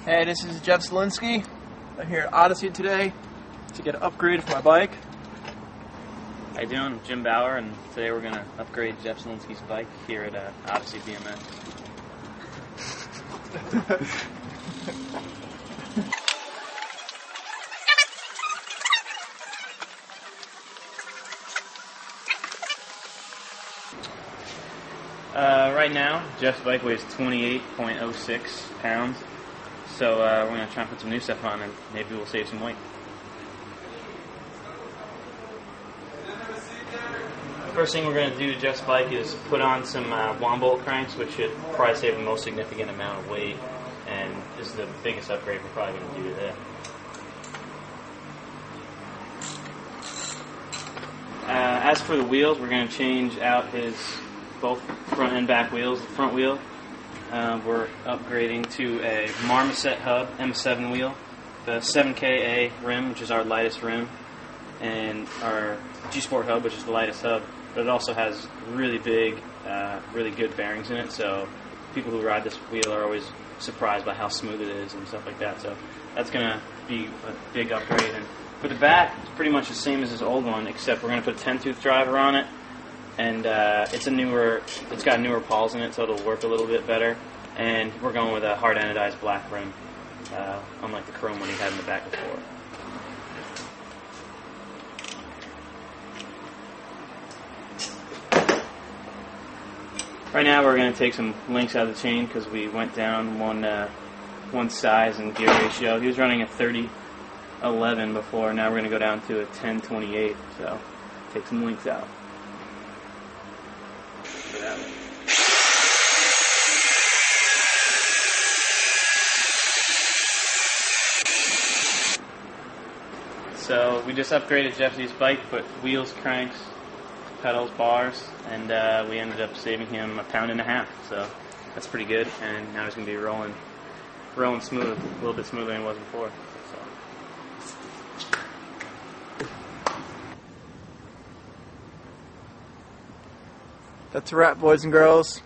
Hey, this is Jeff Zielinski. I'm here at Odyssey today to get an upgrade for my bike. How you doing? Jim Bauer, and today we're going to upgrade Jeff Zielinski's bike here at Odyssey BMX. Right now, Jeff's bike weighs 28.06 pounds, so we're going to try and put some new stuff on and maybe we'll save some weight. First thing we're going to do to Jeff's bike is put on some Wombolt cranks, which should probably save the most significant amount of weight, and this is the biggest upgrade we're probably going to do today. As for the wheels, we're going to change out his both front and back wheels. The front wheel, we're upgrading to a Marmoset hub M7 wheel, the 7KA rim, which is our lightest rim, and our G-Sport hub, which is the lightest hub. But it also has really big, really good bearings in it, so people who ride this wheel are always surprised by how smooth it is and stuff like that. So that's going to be a big upgrade. And for the back, it's pretty much the same as his old one, except we're going to put a 10-tooth driver on it, and it's got newer pawls in it, so it'll work a little bit better. And we're going with a hard anodized black rim, unlike the chrome one he had in the back before. Right now we're going to take some links out of the chain because we went down one size in gear ratio. He was running a 30-11 before. Now we're going to go down to a 10-28. So take some links out. So we just upgraded Jeffy's bike, put wheels, cranks, pedals, bars, and we ended up saving him 1.5 pounds. So that's pretty good. And now he's going to be rolling smooth, a little bit smoother than he was before. So. That's a wrap, boys and girls.